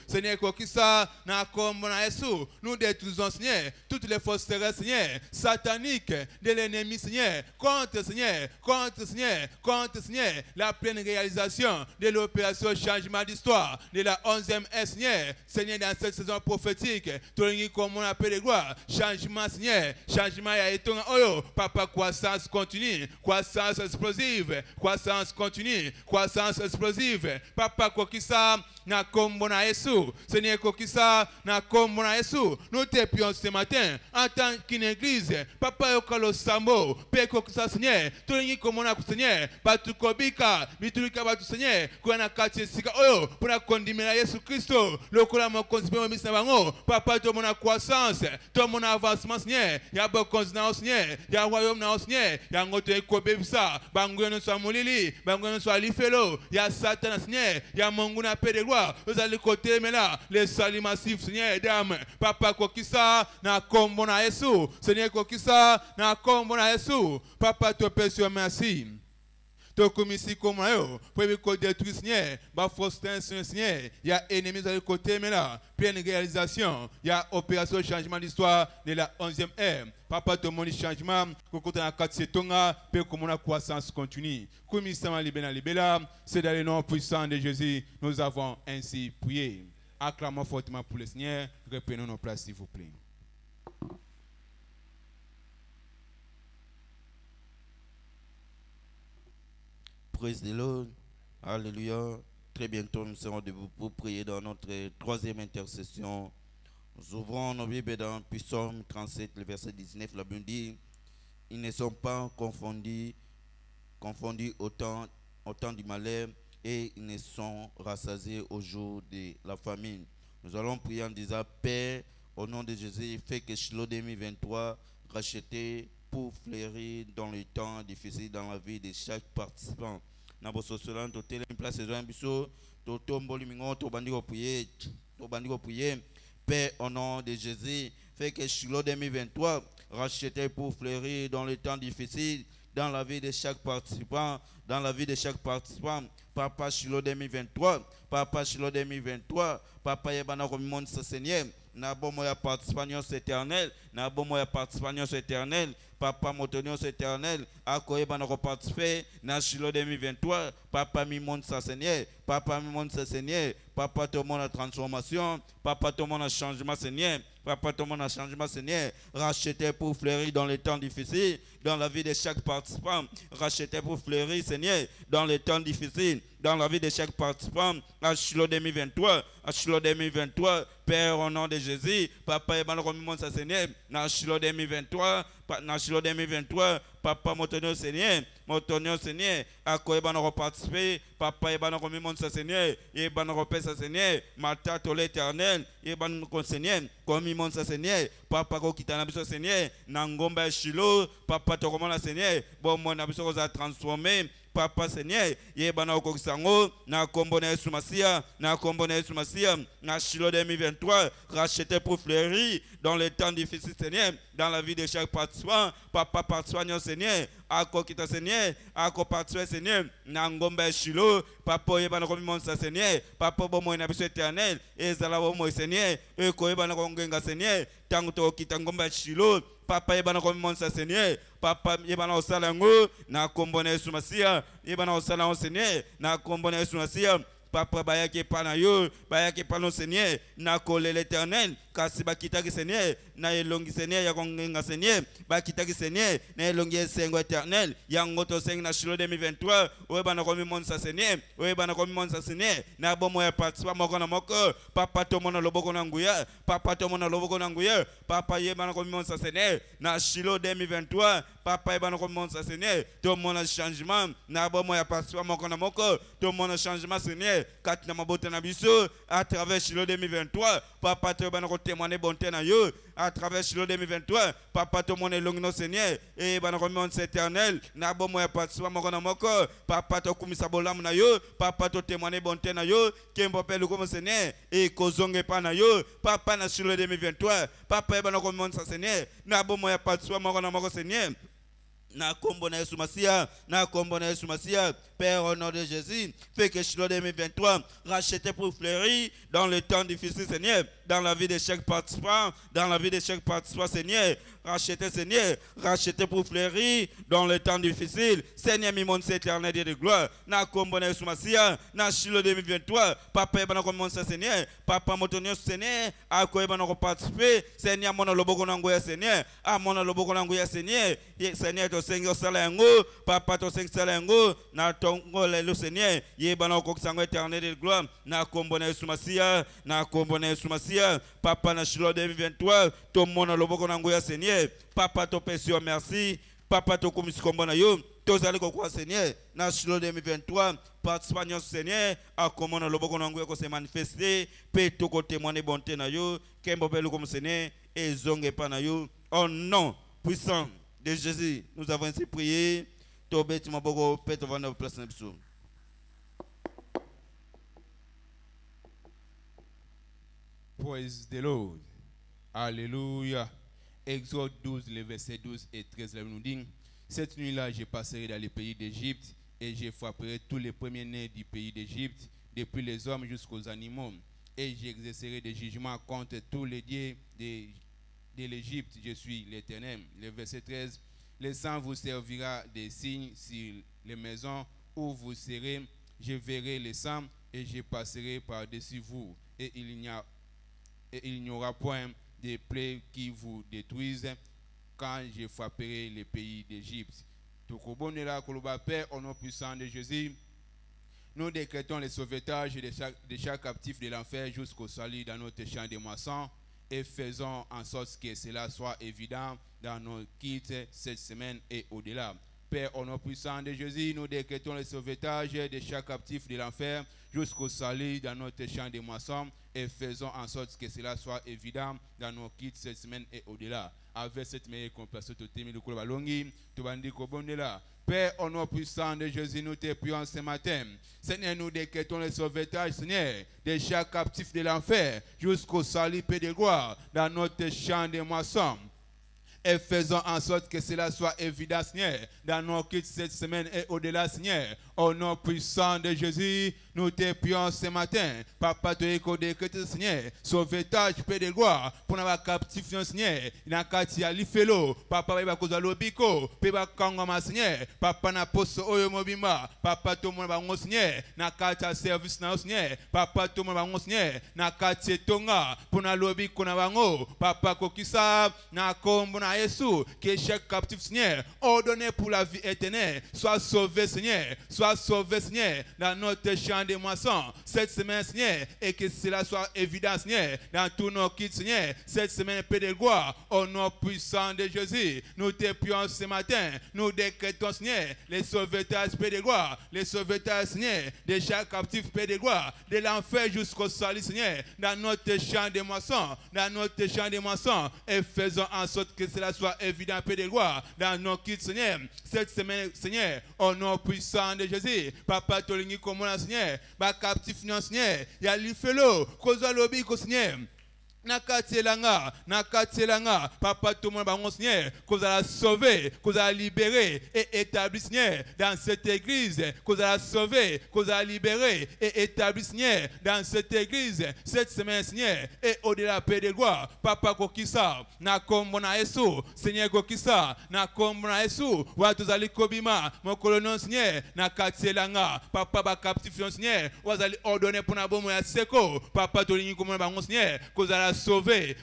Seigneur, Kokisa, na Kombona Yesu, nous détruisons, Seigneur, toutes les fausses terres, Seigneur, sataniques de l'ennemi, Seigneur, contre, Seigneur, contre, Seigneur, contre, Seigneur, la pleine réalisation de l'opération changement d'histoire de la 11e S, Seigneur, Seigneur, dans cette saison prophétique, tout le monde, comme on appelle les gloires, changement, Seigneur, changement, il y a été, oh, papa, croissance continue, croissance explosive, croissance continue, croissance explosive, papa, Kokisa, na Kombona Yesu, Seigneur Kokisa, na Kombona Yesu, nous te prions ce matin, en tant qu'une église, papa Yokalo Sambo, Père Kokisa Seigneur, tout le monde comme on a Seigneur, Batu Kobika, Mitulika Batu Seigneur, Kouana Kati Sika Oyo, pour la condamner à Yesu Christo, le Kola Conspiré Misnabango, papa, tout mon croissance, tout mon avancement Seigneur, y'a beaucoup continent Seigneur, y'a royaume na Seigneur, y'a un autre Kobebisa, Bango no soit Molili, Bango no soit Lifelo, y'a Satan Seigneur, y'a Monguna Père de gloire. Vous allez côté mais là les saluts massifs Seigneur dame papa Kokisa na Kombona Yesu Seigneur Kokisa na Kombona Yesu papa te pèse merci to commissi comme yo premier côté détruit Seigneur ba Faustin Seigneur il y a ennemis de côté mais là pleine réalisation il y a opération changement d'histoire de la 11e ère papa to mon changement ko côté na 4 tonga pe comme la croissance continue commissi libéla c'est dans le nom puissant de Jésus nous avons ainsi prié acclamons fortement pour le Seigneur reprenons nos places s'il vous plaît. Praise the Lord. Alléluia. Très bientôt, nous serons debout pour prier dans notre troisième intercession. Nous ouvrons nos Bibles dans Psaume 37, le verset 19. La Bible dit, ils ne sont pas confondus au temps du malheur et ils ne sont rassasiés au jour de la famine. Nous allons prier en disant, Père, au nom de Jésus, fais que Shiloh 2023 racheté pour fleurir dans le temps difficile dans la vie de chaque participant. Nabo sosolan to tele place zo ambiso to tomboli mingo to bandiko prier Père au nom de Jésus fais que Shiloh 2023 racheté pour fleurir dans le temps difficile dans la vie de chaque participant Papa Shiloh 2023 Papa Shiloh 2023 Papa yebana ko monde sa Seigneur na bomo ya participation éternel na bomo ya participation éternel Papa Motonios éternel akoye bana ko participer na Shiloh 2023 Papa mi monde sa Seigneur Papa mi monde sa Seigneur Papa tout monde la transformation Papa tout monde changement Seigneur Papa tout monde changement Seigneur racheté pour fleurir dans les temps difficiles dans la vie de chaque participant racheté pour fleurir Seigneur dans les temps difficiles dans la vie de chaque participant à Shiloh 2023 Père au nom de Jésus Papa ebana ko mi monde sa Seigneur na Shiloh 2023 Papa Motonio Seigneur akoye bana ko participer Papa ebana ko mi monde sa Seigneur et bana ko pesa Seigneur mata to l'éternel et bana ko Seigneur ko mi monde sa Seigneur Papa ko kitana biso Seigneur na ngomba Shiloh Papa to komona Seigneur bon mon na biso ko za transformer Papa Seigneur yebana okokisango na kombo na Yesu Masia na Shiloh 2023 racheté pour fleurir dans les temps difficiles Seigneur dans la vie de chaque participant Papa participant Seigneur akokita Seigneur akoparticiper Seigneur na ngomba Shiloh Papa yebana ko mi sa Seigneur Papa bomo na biso éternel ezala bomo Seigneur e ko yebana ko ngenga Seigneur tangu to kita ngomba Shiloh Papa yebana ko mi sa Seigneur Papa yebana osala ngo na kombo na Yesu Masia yebana osala Seigneur na kombo na Yesu Masia Papa bayaki panayo bayaki pano Seigneur na kole l'éternel kasi bakitaki Seigneur na elongi Seigneur ya kongenga Seigneur bakitaki Seigneur na elongi esengo éternel ya ngoto seng na Shiloh 2023 oyebana ko mi monsa Seigneur na bomo ya participa moko na moko Papa to mona loboko na nguya Papa yebana ko mi monsa Seigneur na Shiloh 2023 Papa yebana ko mi monsa Seigneur to mona changement na bomo ya participa moko na moko to mona changement Seigneur katina mabote na biso à travers Shiloh 2023 Papa te bana ko témoigner bonté na yo à travers Shiloh 2023 Papa te mona longno Seigneur et bana ko monde éternel na bomo ya participa moko na moko Papa te kumisa bolamu na yo Papa te témoigner bonté na yo kembo pelu comme Seigneur et kozonge pa na yo Papa na Shiloh 2023 Papa bana ko monde sa Seigneur na bomo ya participa moko na moko Seigneur na kombo na Yesu Masia Père, au nom de Jésus, fais que Shiloh 2023, racheté pour fleurir dans le temps difficile, Seigneur, dans la vie de chaque participant, Seigneur, racheté, Seigneur, racheté pour fleurir dans le temps difficile, Seigneur, mi-monde éternel Dieu de gloire, na kombone soumasia, na Shiloh 2023, papa, et banako Seigneur, papa, motonio, Seigneur, à quoi banako participer, Seigneur, mon loboko nangoya, Seigneur, à mon loboko nangoya, Seigneur, Seigneur, ton Seigneur salango, papa, ton Seigneur salango, na tongo le Seigneur, ye banako sango éternel de gloire, na kombone soumasia, papa, na Shiloh 2023, ton mon loboko nangoya, Seigneur, papa, ton Père, merci, papa, ton commission kombona yo, tous allez quoi, Seigneur, na Shiloh 2023, participant, Seigneur, à comment le loboko nangoya ko se manifester, pe to ko témoigner bonté na yo, kembo belu comme Seigneur, et zonge pa na yo, au nom puissant de Jésus, nous avons ainsi prié, tobé tu m'aboko, pe to vendre place na biso. Praise the Lord. Alléluia. Exode 12, les versets 12 et 13, nous dit, cette nuit-là, je passerai dans le pays d'Égypte et je frapperai tous les premiers-nés du pays d'Égypte, depuis les hommes jusqu'aux animaux, et j'exercerai des jugements contre tous les dieux de l'Égypte. Je suis l'Éternel. Le verset 13, le sang vous servira des signes sur les maisons où vous serez. Je verrai le sang et je passerai par-dessus vous, et il n'y aura point de plaies qui vous détruisent quand je frapperai les pays d'Égypte. Tout le là, Père, au nom puissant de Jésus, nous décrétons le sauvetage de chaque captif de l'enfer jusqu'au salut dans notre champ de moisson et faisons en sorte que cela soit évident dans nos kits cette semaine et au-delà. Père, au nom puissant de Jésus, nous décrétons le sauvetage de chaque captif de l'enfer jusqu'au salut dans notre champ de moisson et faisons en sorte que cela soit évident dans nos kits cette semaine et au-delà. Avec cette meilleure compassion, tout le monde, tout le là. Père, au nom puissant de Jésus, nous te prions ce matin. Seigneur, nous décrétons le sauvetage, Seigneur, de chaque captif de l'enfer jusqu'au salut et de gloire dans notre champ de moisson. Et faisons en sorte que cela soit évident, Seigneur, dans nos kits cette semaine et au-delà, Seigneur. Au nom puissant de Jésus, nous te prions ce matin. Papa, tu es décrété, Seigneur, sauvetage, paix de gloire, pour nous captif, Seigneur. Il y a un quartier à l'Ifelo, Papa, il va causer l'Obiko, Papa, Kangama, Seigneur. Papa, na poste Oyo Mobimba, Papa, tout le monde, Seigneur, na quartier service, Seigneur. Papa, tout le monde, Seigneur, na quartier Tonga, pour nous l'Obiko, na bango, Papa, Kokisa, na Kombo, na Yesu, que chaque captif, Seigneur, ordonné pour la vie éternelle, soit sauvé, Seigneur, soit sauvé, Seigneur, dans notre champ de moisson, cette semaine, Seigneur, et que cela soit évident, Seigneur, dans tous nos kits, Seigneur, cette semaine, paix de gloire, au nom puissant de Jésus, nous te prions ce matin, nous décrétons, Seigneur, les sauveteurs, paix de gloire, les sauveteurs, Seigneur, de chaque captif, paix de gloire, de l'enfer jusqu'au salut, Seigneur, dans notre champ de moisson, et faisons en sorte que cela soit évident, paix de gloire, dans nos kits, Seigneur, cette semaine, Seigneur, au nom puissant de Jésus, Papa, Tolingi, comme Seigneur, ba captif, Seigneur, ya l'ifelo, cause lobby, Seigneur. Nakatelanga, Papa, tout le monde, mon Seigneur, qu'on a sauvé, qu'on a libéré et établi, Seigneur, dans cette église, qu'on a sauvé, qu'on a libéré et établi, Seigneur, dans cette église, cette semaine, Seigneur, et au-delà, paix de gloire, Papa, Kokisa, na kombona Yesu, Seigneur, Kokisa, na kombona Yesu, Watuzali Kobima, mon colonel, Seigneur, Nakatelanga, Papa, ba captif, Seigneur, Wazali ordonné pour na bomo ya seko, Papa, Tolingi, comme mon Seigneur, qu'on a sauver,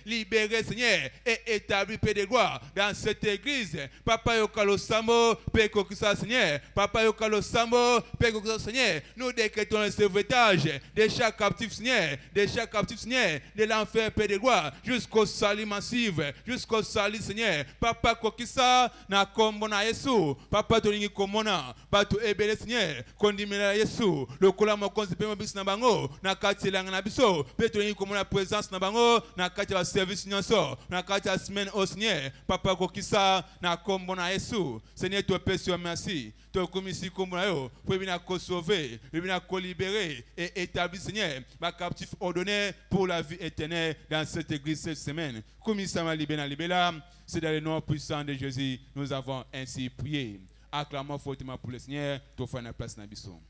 libérer, Seigneur, et établir paix de gloire dans cette église. Papa Yokalo Sambo, paix Kokisa, Seigneur. Papa Yokalo Sambo, paix Kokisa, Seigneur. Nous décrétons le sauvetage de chaque captif, Seigneur, de l'enfer, paix de gloire, jusqu'au salut massif, jusqu'au salut, Seigneur. Papa Kokisa, na kombona Yesu, Papa Tolingi Komona, Batu Ebele, Seigneur, Kondimela Yesu, le Kolamo participer au business na bango na kati la na biso pe to yi comme la présence na bango na kati ya service nyonso na kati ya semaine au Seigneur papa kokisa na kombo na Yesu Seigneur te pèse merci te komisi kombo na yo pour venir ko sauver venir ko libérer et établir Seigneur ma captif ordonné pour la vie éternelle dans cette église cette semaine komisa ma libéra c'est dans le nom puissant de Jésus nous avons ainsi prié. Acclamons fortement pour le Seigneur, tu fais une place dans biso.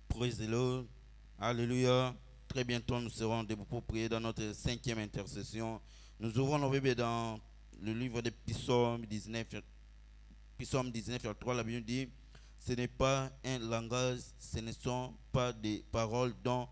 Praise the Lord. Alléluia. Très bientôt, nous serons debout pour prier dans notre 5e intercession. Nous ouvrons nos Bibles dans le livre de Psaume 19, verset 3. La Bible dit, ce n'est pas un langage, ce ne sont pas des paroles dont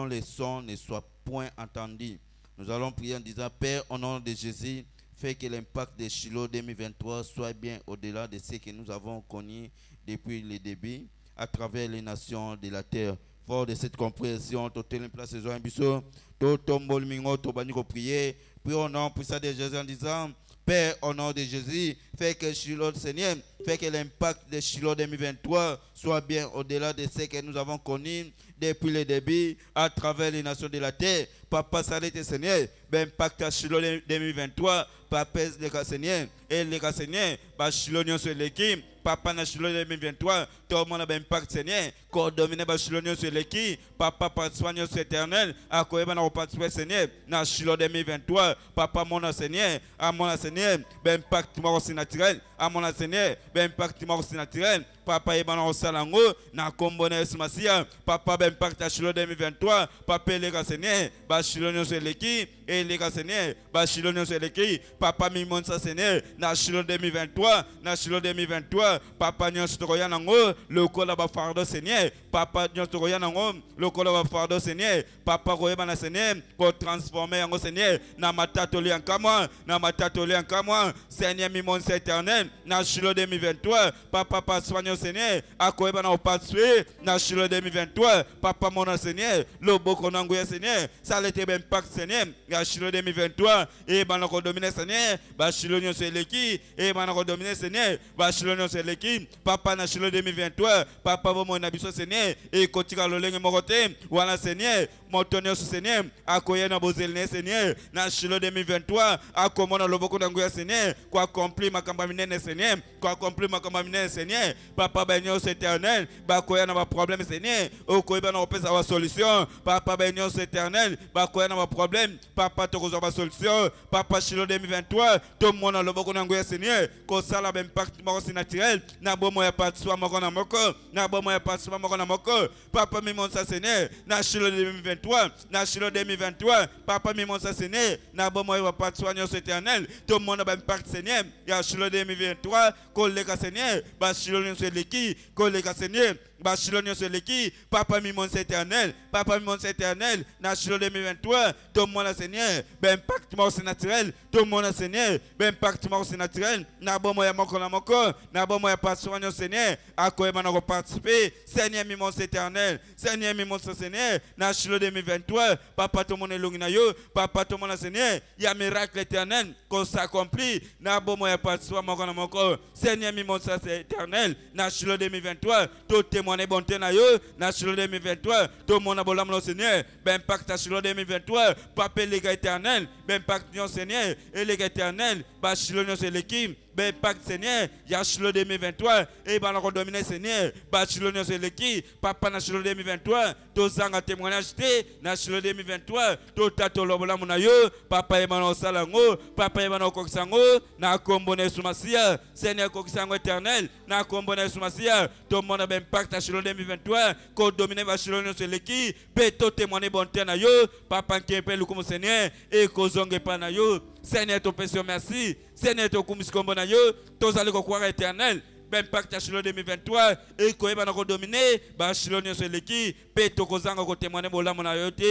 les sons ne soient point entendus. Nous allons prier en disant, Père, au nom de Jésus, fais que l'impact de Shiloh 2023 soit bien au-delà de ce que nous avons connu depuis le début, à travers les nations de la terre. Fort de cette compréhension, tout est en place, c'est un bisou, tout tombe le mingo, tout bannico prier, puis au nom puissant de Jésus en disant, Père, au nom de Jésus, fais que Shiloh, Seigneur, fais que l'impact de Shiloh 2023 soit bien au-delà de ce que nous avons connu depuis le début, à travers les nations de la terre. Papa, salut Seigneur, l'impact à Shiloh 2023, Papa, le Seigneur, et le Seigneur, Shiloh sur l'équipe, Papa, na Shiloh 2023, tout le monde a impact Seigneur, coordonné Shiloh sur l'équipe, Papa, pas soigné sur éternel, à quoi on a participé Seigneur, na Shiloh 2023, Papa, mon Seigneur, à mon Seigneur, impact mort aussi naturel, à mon Seigneur, impact mort aussi naturel, Papa, Ebana au Salango, na Kombone Sumasia, Papa, impact à Shiloh 2023, Papa, les Seigneur, Shiloh sur l'équipe, et les Seigneur, Shiloh sur l'équipe, Papa, Mimon Seigneur, na Shiloh 2023, na Shiloh 2023, Papa, Nyon Stroyanango, le col à fardeau Seigneur, Papa, Nyon Stroyanango, le col à fardeau Seigneur, Papa, Royebana Seigneur, pour transformer en Seigneur, na matatoli en Kamwa, na matatoli en Kamwa, Seigneur, Mimon éternel, na Shiloh 2023, Papa, pas soigné Seigneur, à Koebana au Patsue, na Shiloh 2023, Papa, mon Seigneur, le Bokonangoya Seigneur, ça l'était bien pacte Seigneur, na Shiloh 2023, et Banako dominer Seigneur, Shiloh Nyon sur l'équipe, et Banako dominer Seigneur, Shiloh sur l'équipe, Papa, na Shiloh 2023, Papa, mon abisso Seigneur, et Kotika Loleng Morote, voilà Seigneur, mon tonnerre Seigneur, à Koyana Bozelne Seigneur, na Shiloh 2023, à Komona Loboko Nangoya Seigneur, quoi accomplir ma campagne Seigneur, quoi accomplir ma campagne Seigneur, Papa Benyo éternel, bah Koyana ma problème Seigneur, au Koyana on peut avoir solution, Papa Benyo éternel, bah Koyana ma problème, Papa te résoudre solution, Papa Shiloh 2023, tout le monde a Loboko Nangoya Seigneur, qu'on ça la même pacte mort naturel, na bon moyen pas de soi mokona moko, na bon moyen pas de soi mokona moko, Papa Mimon sa Seigneur, na Shiloh 2023, na Shiloh 2023, Papa Mimon sa Seigneur, na bon moyen pas de soigner éternel, tout le monde a même pacte Seigneur, ya Shiloh 2023, collègue Seigneur, ba Shiloh sur l'équipe, collègue Seigneur, ba Shiloh sur l'équipe, Papa Mimon éternel, Papa Mimon éternel, na Shiloh 2023, tout le monde a Seigneur, ben pacte mort naturel, tout le monde a Seigneur, ben pacte mort naturel, na bon moyen mokona moko, na bon moyen pas soigner Seigneur, à quoi on participer, Seigneur Mimon éternel, Seigneur Mimon Seigneur, na Shiloh 2023, Papa tout le monde est longina yo, Papa tout le monde Seigneur, il y a miracle éternel qu'on s'accomplit, na bon moyen pas soigner mokona moko, Seigneur Mimon éternel, na Shiloh 2023, tout témoin est bonté na yo, na Shiloh 2023, tout le monde a bolam le Seigneur, ben pacte à Shiloh 2023, Papa les gars éternel, ben pacte non Seigneur, et les gars éternel, bah Shiloh c'est l'équipe, ben pacte Seigneur, il y a Shiloh 2023, et ben on dominer Seigneur, bah Shiloh c'est l'équipe, Papa na Shiloh 2023, tout ça a témoignage na Shiloh 2023, tout à tout l'obla mon ayo, Papa Emmanuel Salango, Papa Emmanuel Koksango, na kombone Sumasia, Seigneur Koksango éternel, na kombone Sumasia, tout le monde a ben pacte à Shiloh 2023, qu'on domine va Shiloh c'est l'équipe, pe tout témoigner bonté na yo, Papa qui appelle comme Seigneur, et kozonge pa na yo, Seigneur ton péché merci, Seigneur ton kumis kombo na yo, tous allez croire éternel, ben pacte à Shiloh 2023, et qu'on va nous dominer, bah Shiloh c'est l'équipe, pe to kozanga ko témoigner bola mon ayote,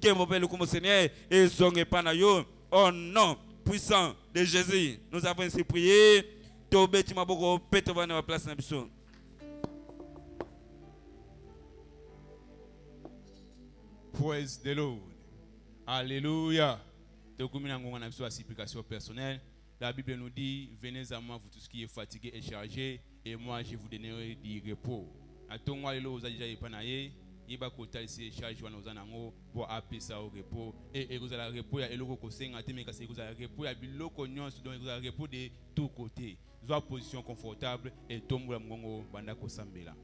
que mon père comme Seigneur, et zonge pa na yo, au nom puissant de Jésus, nous avons ainsi prié, to beti maboko pe to va na place na biso. Praise the Lord. Alléluia. Donc, nous avons une supplication personnelle. La Bible nous dit, venez à moi, vous tous qui êtes fatigués et chargés, et moi je vous donnerai du repos. A ton roi, il a déjà épanaillé, il va côté ici, charge nous en ango, pour appeler ça au repos. Et vous allez repos, et le repos, c'est un thème, que vous allez repos, il y a le cognon, donc vous allez repos de tous côtés. Vous avez position confortable, et tombe la mongo, bandako sambela.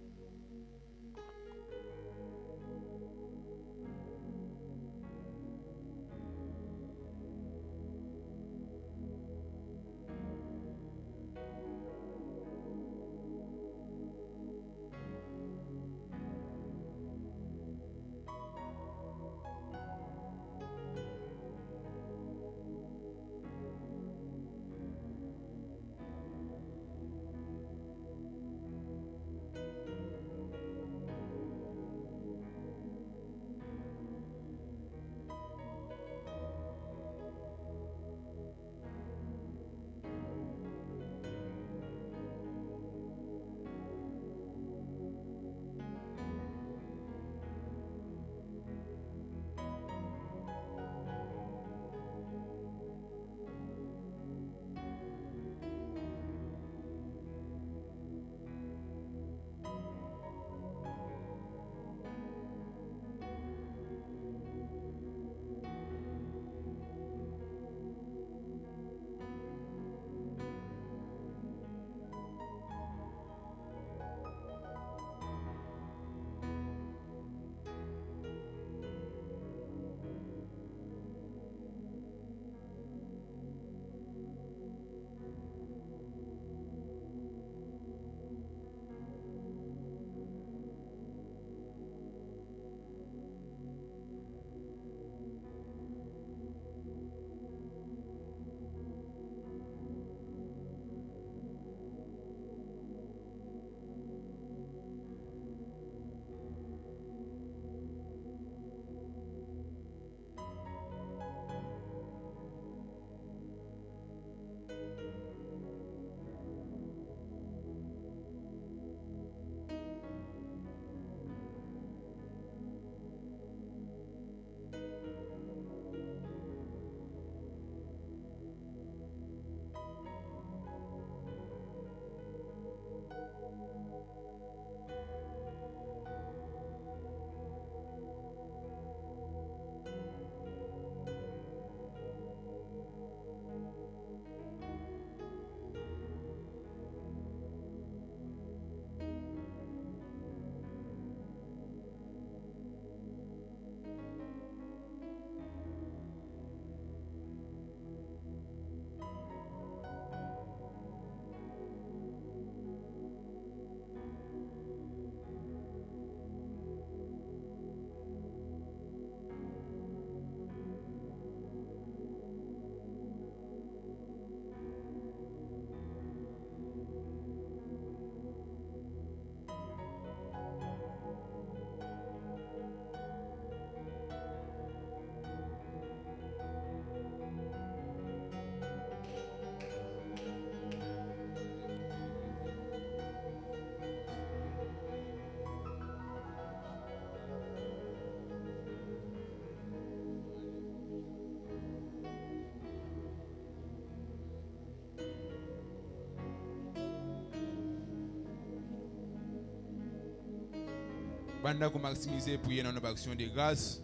Banda ko maximiser prier dans nos actions de grâce.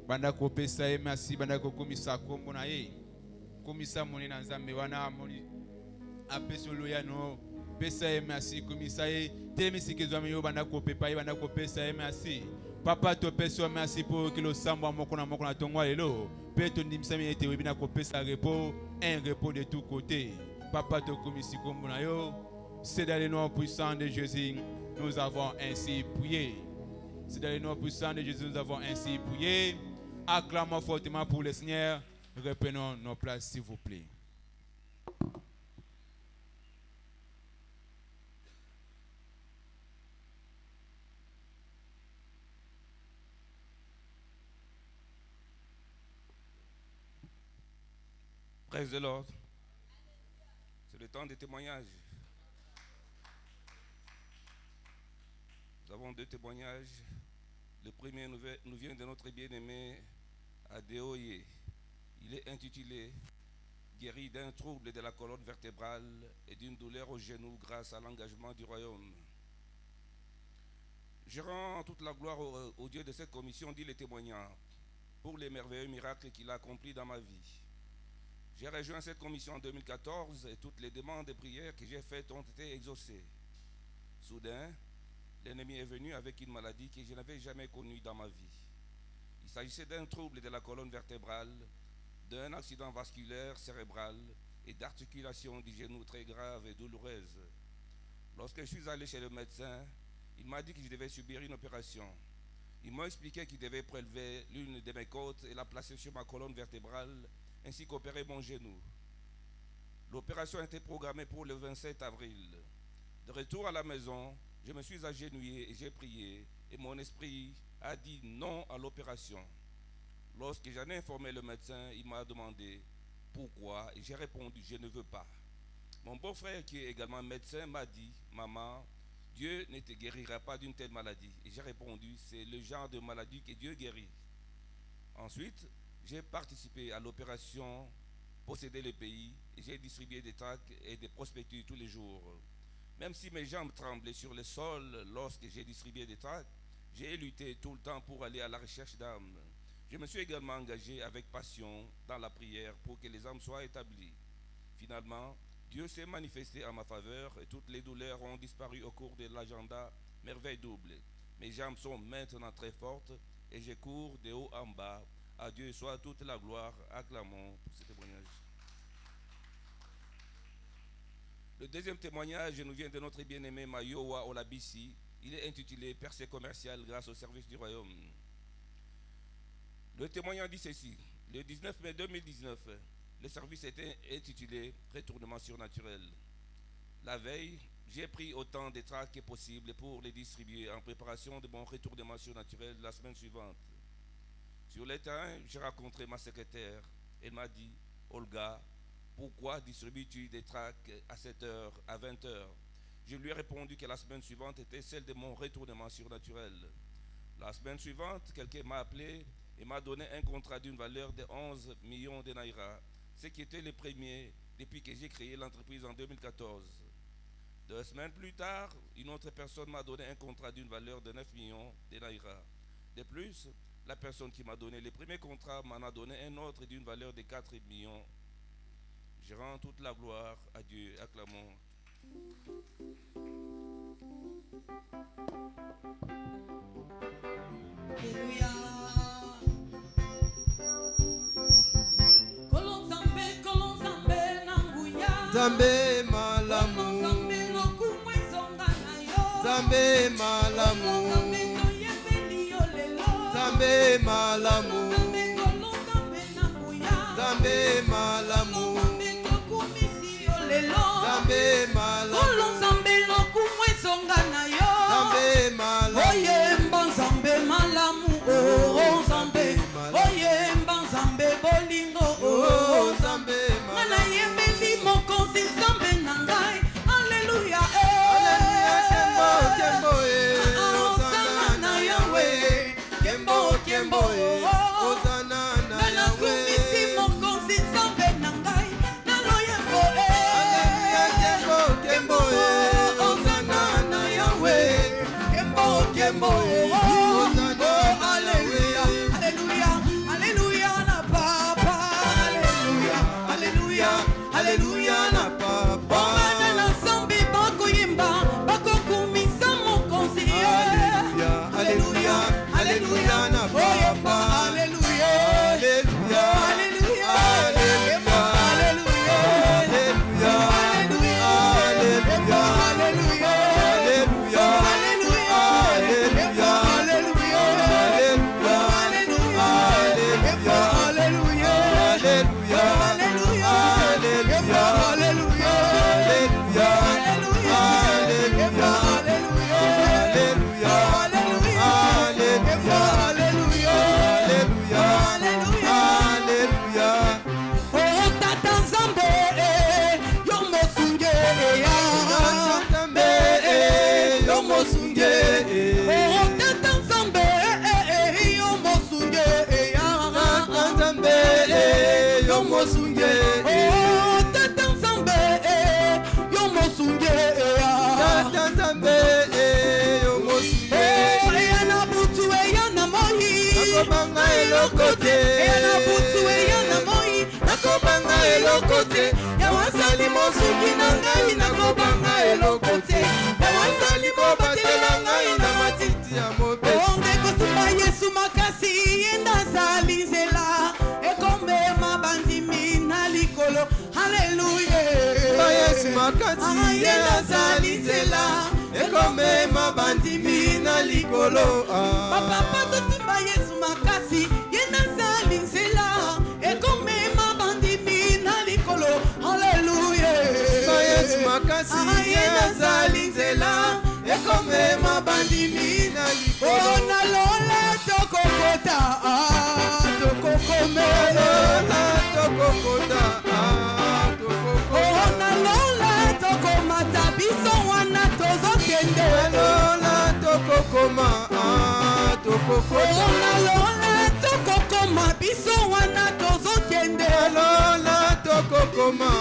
Banda ko pesa merci banda ko komisa kombo na ye. Komisa moni na nzambe wana moni apesolo ya no pesa merci komisa ye temisi kezwa yo banda ko pepa ye banda ko pesa merci. Papa to pesa merci pour que le samba moko na tongwa lelo. Pe to ndimisa mi ete webina ko pesa repos, un repos de tous côtés. Papa to komisi kombo na yo. C'est dans le nom puissant de Jésus nous avons ainsi prié. C'est dans le nom puissant de Jésus nous avons ainsi prié. Acclamons fortement pour le Seigneur. Reprenons nos places, s'il vous plaît. Praise the Lord. C'est le temps des témoignages. Nous avons deux témoignages. Le premier nous vient de notre bien-aimé Adéoye. Il est intitulé guéri d'un trouble de la colonne vertébrale et d'une douleur au genou grâce à l'engagement du royaume. Je rends toute la gloire au Dieu de cette commission, dit les témoignants, pour les merveilleux miracles qu'il a accomplis dans ma vie. J'ai rejoint cette commission en 2014 et toutes les demandes et prières que j'ai faites ont été exaucées. Soudain, l'ennemi est venu avec une maladie que je n'avais jamais connue dans ma vie. Il s'agissait d'un trouble de la colonne vertébrale, d'un accident vasculaire cérébral et d'articulation du genou très grave et douloureuse. Lorsque je suis allé chez le médecin, il m'a dit que je devais subir une opération. Il m'a expliqué qu'il devait prélever l'une de mes côtes et la placer sur ma colonne vertébrale, ainsi qu'opérer mon genou. L'opération a été programmée pour le 27 avril. De retour à la maison, je me suis agenouillé et j'ai prié, et mon esprit a dit non à l'opération. Lorsque j'en ai informé le médecin, il m'a demandé pourquoi, et j'ai répondu, je ne veux pas. Mon beau-frère, qui est également médecin, m'a dit, maman, Dieu ne te guérira pas d'une telle maladie. Et j'ai répondu, c'est le genre de maladie que Dieu guérit. Ensuite, j'ai participé à l'opération Posséder le pays et j'ai distribué des tracts et des prospectus tous les jours. Même si mes jambes tremblaient sur le sol lorsque j'ai distribué des tracts, j'ai lutté tout le temps pour aller à la recherche d'âmes. Je me suis également engagé avec passion dans la prière pour que les âmes soient établies. Finalement, Dieu s'est manifesté en ma faveur et toutes les douleurs ont disparu au cours de l'agenda merveille double. Mes jambes sont maintenant très fortes et je cours de haut en bas. À Dieu soit toute la gloire. Acclamons pour ce témoignage. Le deuxième témoignage nous vient de notre bien-aimé Mayowa Olabisi. Il est intitulé « Percée commerciale grâce au service du royaume ». Le témoignage dit ceci. Le 19 mai 2019, le service était intitulé « Retournement surnaturel ». La veille, j'ai pris autant de tracts que possible pour les distribuer en préparation de mon retournement surnaturel la semaine suivante. Sur le terrain, j'ai rencontré ma secrétaire. Elle m'a dit « Olga, pourquoi distribues-tu des tracts à 7h, à 20h ?» Je lui ai répondu que la semaine suivante était celle de mon retournement surnaturel. La semaine suivante, quelqu'un m'a appelé et m'a donné un contrat d'une valeur de 11 millions de naira, ce qui était le premier depuis que j'ai créé l'entreprise en 2014. 2 semaines plus tard, une autre personne m'a donné un contrat d'une valeur de 9 millions de naira. De plus, la personne qui m'a donné le premier contrat m'en a donné un autre d'une valeur de 4 millions. Je rends toute la gloire à Dieu. Acclamons. Alléluia. Zambe malamu, Zambe malamu, Zambe malamu, Zambe malamu, Zambe malamu, Zambe malamu, Oyemba Zambe malamu, oh Zambe, oyemba Zambe bolingo, oh Zambe malamu. Alléluia, Kembo, Kembo, Hosanna na Yahweh. Kembo, Hosanna na Yahweh. Kembo, Kembo, Alléluia, Alléluia, Alléluia na Papa. Alléluia, Alléluia, Alléluia na Papa. Alléluia, Alléluia, na Papa. Alléluia, Alléluia, Alléluia, Alléluia, Alléluia, Alléluia, Alléluia, Alléluia, Alléluia, Alléluia, Alléluia, Mosunge, eloko te eya na butu eya na moi nakobanga eloko te ya wasali mosuki na ngai nakobanga eloko te ya wasali bobatela ngai na matiti ya mobesu onde kosimba yesu makasi yenda zali nzela ekomema bandimi na likolo haleluya yesu makasi yenda zali nzela ekomema bandimi na likolo papa tosimba yesu makasi yenda zali nzela ekomema bandimi na likolo haleluya yesu makasi yenda zali nzela ekomema bandimi na likolo nalola tokokota tokokomela tokokota nalola tokomata biso wana tozokende nalola tokokoma tokokota nalola tokokoma biso wana tozokende nalola tokokoma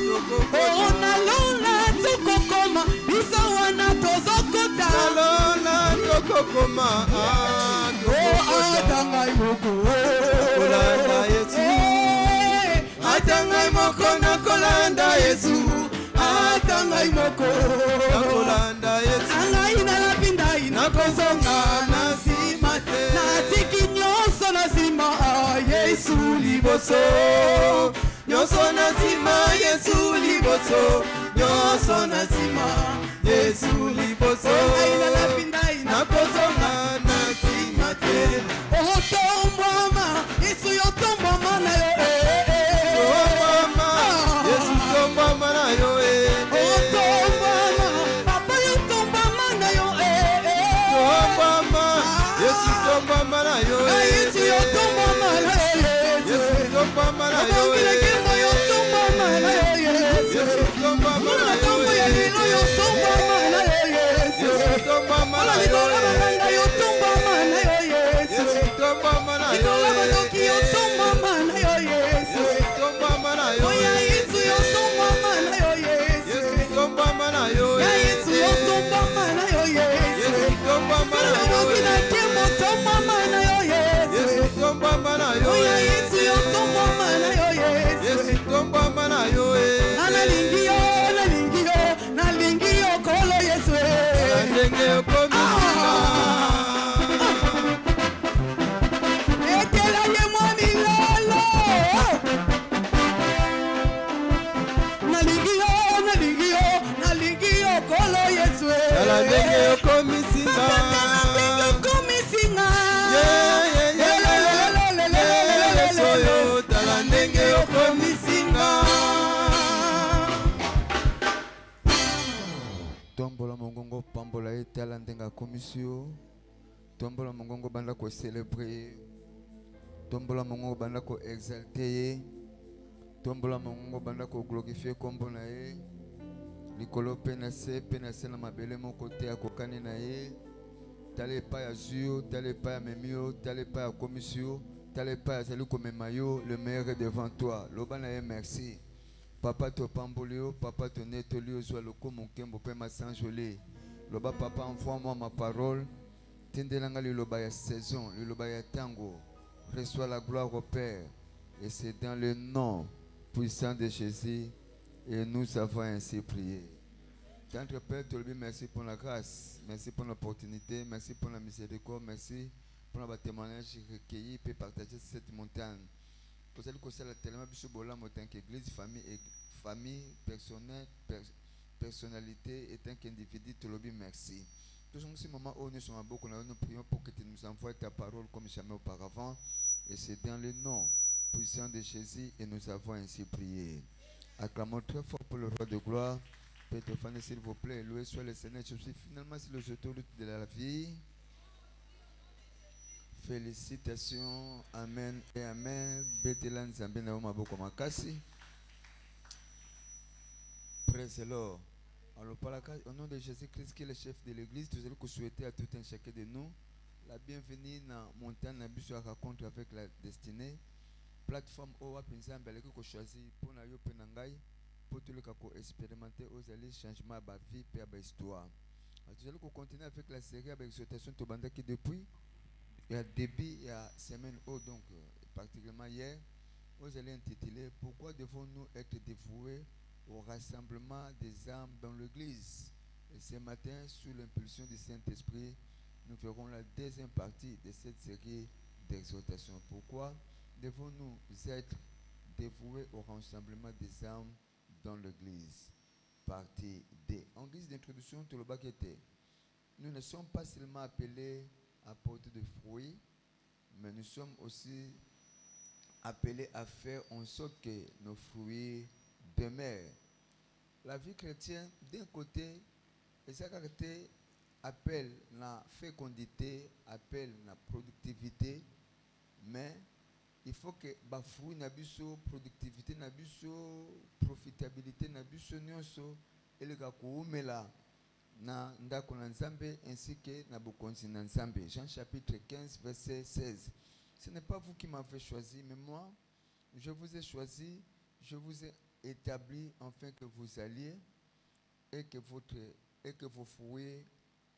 tokokota nalola tokokoma biso wana tozokota nalola tokokoma atangai moko kolanda yesu atangai moko nakolanda yesu atangai moko nakolanda yesu angai nalapindai nakozonga na nsima natiki nyonso na nsima yesu liboso nyonso na nsima yesu liboso nyonso na nsima yesu liboso angai nalapindai nakozonga na nsima te otombwama yesu yotombwama na yo tombwama yesu tombwama na yo otombwama papa yotombwama na yo tombwama yesu tombwama na yo yesu yotombwama na yo yesu tombwama na yo okilekembo yotombwama na yo yesu tombwama na yo makambo ya lelo yotombwama na yo yesu tombwama na yo likolo babanga yotombwama na yo yesu tombwama na yo likolo badoki yotombwama na yo yesu tombwama na yo oya yesu yotombwama na yo yesu tombwama na yo ya yesu yotombwama na yo yesu tombwama na yo badoki na kembo tombwama na yo yesu tombwama na yo oya yesu yotombwama na yo yesu tombwama na yo nalingi yo nalingi yo kolo yesu ndenge okomisinga ekela ye mwa milolo nalingi yo kolo yesu tala ndenge okomisinga yesu oyo tala ndenge okomisinga tombola mongongo pambola ye tala ndenge akomisi yo tombola mongongo banda kocelebre ye tombola mongongo banda koexalte ye tombola mongongo banda koglorifie kombo na ye likolo mpe na se na mabele moko te akokani na ye tala epai azwi yo tala epai amemi yo tala epai akomisi yo tala epai azali komema yo le meilleur est devant toi loba na ye merci papa topamboli yo papa tonetoli yo zwa lokomo nkembo mpe masanjoli loba papa envoie-moi ma parole tindelanga liloba ya saison liloba ya tango reçois la gloire au Père et c'est dans le nom puissant de Jésus et nous avons ainsi prié. Tendre Père, te remercie, merci pour la grâce, merci pour l'opportunité, merci pour la miséricorde, merci pour le témoignage recueilli et partager cette montagne. Vous allez conseiller tellement de choses en tant qu'église, famille, personnalité et tant qu'individu, te remercie, merci. Tous ces moments où nous sommes beaucoup, nous prions pour que tu nous envoies ta parole comme jamais auparavant. Et c'est dans le nom puissant de Jésus et nous avons ainsi prié. Acclamons très fort pour le roi de gloire. Père Fanny, s'il vous plaît, loué soit le Seigneur. Je suis finalement sur le autorité de la vie. Félicitations, amen et amen. Betelan Zambina Omaboko Makasi. Praise the Lord. Alors, au nom de Jésus-Christ, qui est le chef de l'église, nous allons souhaiter à tout un chacun de nous la bienvenue dans la montagne de la rencontre avec la destinée. Plateforme OA Pinzam, que vous choisissez pour nous penangai, pour tout le cas expérimenter aux alliés changement à la vie et à l'histoire. Nous allons continuer avec la série avec l'exhortation Tobanda qui depuis Il y a début, il y a semaine haut, donc particulièrement hier, vous allez intituler pourquoi devons-nous être dévoués au rassemblement des âmes dans l'église. Et ce matin, sous l'impulsion du Saint-Esprit, nous ferons la deuxième partie de cette série d'exhortations. Pourquoi devons-nous être dévoués au rassemblement des âmes dans l'église? Partie D. En guise d'introduction, tout le bac était. Nous ne sommes pas seulement appelés à porter des fruits, mais nous sommes aussi appelés à faire en sorte que nos fruits demeurent. La vie chrétienne, d'un côté, et ça appelle la fécondité, appelle la productivité, mais il faut que les fruits nabiso, productivité nabiso, profitabilité nabiso nyonso, et le gakoumela na ndako na Nzambe ainsi que na bokonzi na Nzambe. Jean chapitre 15 verset 16. Ce n'est pas vous qui m'avez choisi, mais moi, je vous ai choisi, je vous ai établi afin que vous alliez et que vos fruits,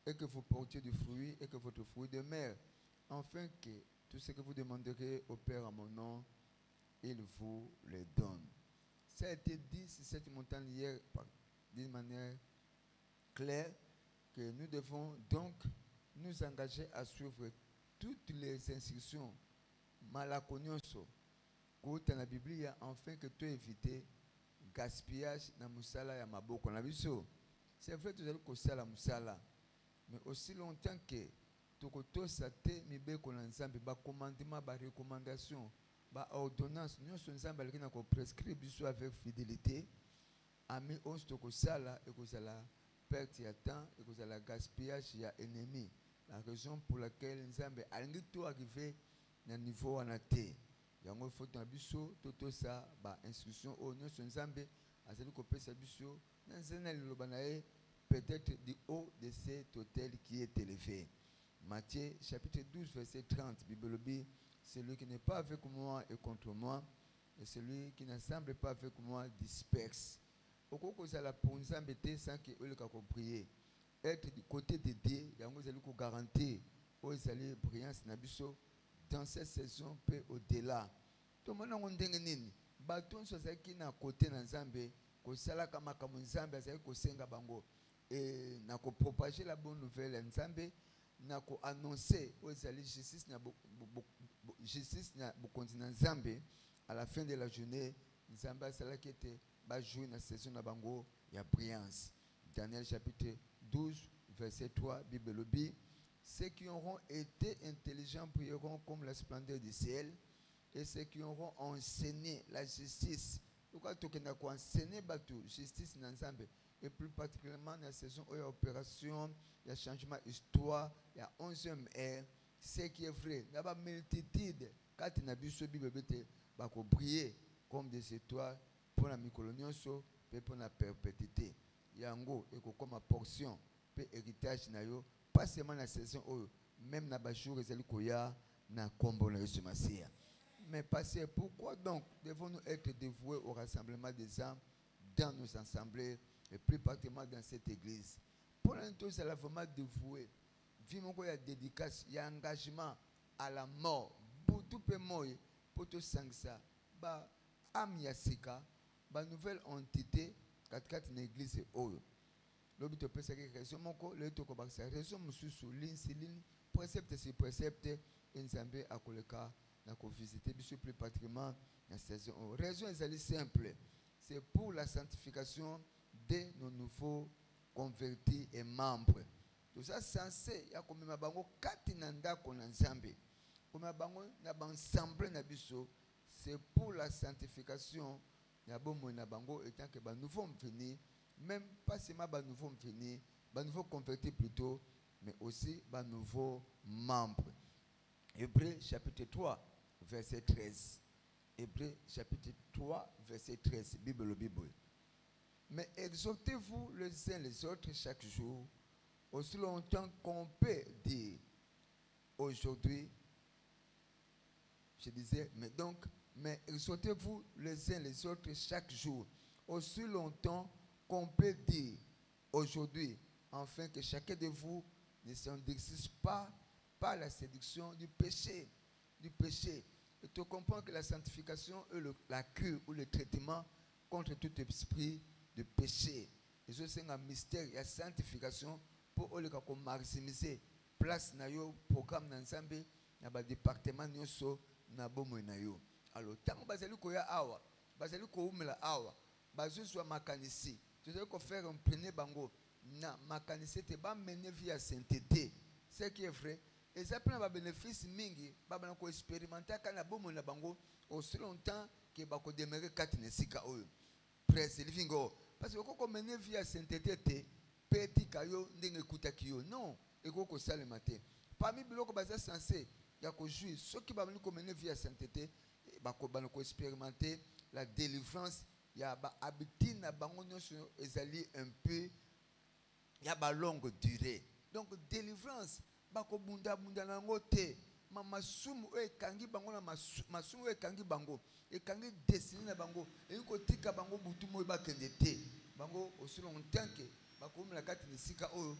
et que vous portiez du fruit et que votre fruit demeure, afin que tout ce que vous demanderez au Père en mon nom, il vous le donne. Ça a été dit sur cette montagne hier d'une manière claire que nous devons donc nous engager à suivre toutes les instructions malacognoso dans la Bible afin que tu évites gaspillage na musala ya maboko na biso. C'est vrai que tu as sala musala, mais aussi longtemps que tokotosa te mibeko na Nzambe ba commandement ba recommandation ba ordonnance nyonso Nzambe aliki na ko prescrire biso avec fidélité ami onse tokosala ekozala perte ya temps ekozala gaspillage ya ennemi. La raison pour laquelle Nzambe alingi to arriver na niveau wana te yango faut na biso totosa ba instruction o nyonso Nzambe azali kopesa biso na nzela liloba na ye peut-être du haut de cet hôtel qui est élevé. Matthieu chapitre 12 verset 30, Bible dit, celui qui n'est pas avec moi est contre moi, et celui qui n'assemble pas avec moi disperse. Okoko za la ponza mbete sans que ole ka prier. Être du côté de Dieu, yango zali ko garantir o zali brillance na biso dans cette saison peut au-delà. To mona ngondenge nini? Baton so zaki na côté na Nzambe, ko sala kama kama Nzambe azali ko senga bango et na ko propager la bonne nouvelle Nzambe. Na ko annoncer aux justice na bokonzi na Nzambe à la fin de la journée Nzambe sala qui était ba jouer na saison na bango ya brillance. Daniel chapitre 12 verset 3 Bible dit, ceux qui auront été intelligents brilleront comme la splendeur du ciel, et ceux qui auront enseigné la justice. Pourquoi tu as enseigné la justice na Nzambe? Et plus particulièrement dans la saison où il y a opération, il y a changement histoire, il y a 11e ère, ce qui est vrai. Il y a une multitude, quand il y a une Bible, il va briller comme des étoiles pour la micronisation et pour la perpétuité. Il y a un go, et comme portion, et héritage, pas seulement dans la saison où, même dans les jours, il y a un combo de Massia. Mais passer, pourquoi donc devons-nous être dévoués au rassemblement des âmes dans nos assemblées? Et plus particulièrement dans cette église. Pour l'instant, c'est la vraiment dévoué. Vivons qu'il y a dédicace, il y a engagement à la mort. Pour tout le monde, pour tout ça, bah, Amiasika, bah, nouvelle entité, 4 dans l'église est haut. L'objet de penser que raison, mon co, le toko baksa, raison, monsieur, sous ligne, précepte, c'est précepte, et Nzambe à Koleka, n'a qu'à visiter, bien sûr, plus particulièrement dans cette saison. Raison est simple, c'est pour la sanctification de nos nouveaux convertis et membres. Tout ça censé ya comme mabango katinanda kona Nzambe. Comme mabango na ensemble na biso, c'est pour la sanctification ya bomo na bango étant que ba nouveau venus, même pas seulement ba nouveau venus, ba nouveau convertis plutôt, mais aussi ba nouveaux membres. Hébreux chapitre 3 verset 13. Hébreux chapitre 3 verset 13, Bible. Mais exhortez-vous les uns les autres chaque jour, aussi longtemps qu'on peut dire aujourd'hui. Je disais, mais exhortez-vous les uns les autres chaque jour, aussi longtemps qu'on peut dire aujourd'hui, afin que chacun de vous ne s'endurcisse pas par la séduction du péché. Du péché. Et tu comprends que la sanctification est la cure ou le traitement contre tout esprit de péché. Et ça, c'est un mystère. Il y a sanctification pour maximiser place na yo programme d'ensemble na ba département nyoso na bomo na yo. Alors tant bazali ko ya awa, bazali ko umela awa, bazu so makanisi. Tu dois faire un premier bango na makanisi te ba mener via sainteté. Ce qui est vrai. Et ça prend un bénéfice mingi, ba bana ko expérimenter kana bomo na bango aussi longtemps que ba ko demeurer katinesika oyo. Presse living go. Parce que quand on mène via sainteté te petit kayo ndenge kutaki yo. Non. Et qu'on sale matin. Parmi les gens qui sont censés, il y a ceux qui vont mener via sainteté, ils vont expérimenter la délivrance. Il y a habité na bangonyo ezali un peu, il y a longue durée. Donc délivrance, bako bunda bunda na ngote, masumu e kangi bango na masumu e kangi bango, e kangi destiné na bango, e ko tika bango butu mo ba kendete. Bango aussi longtemps que bako mla kati ni sika oyo.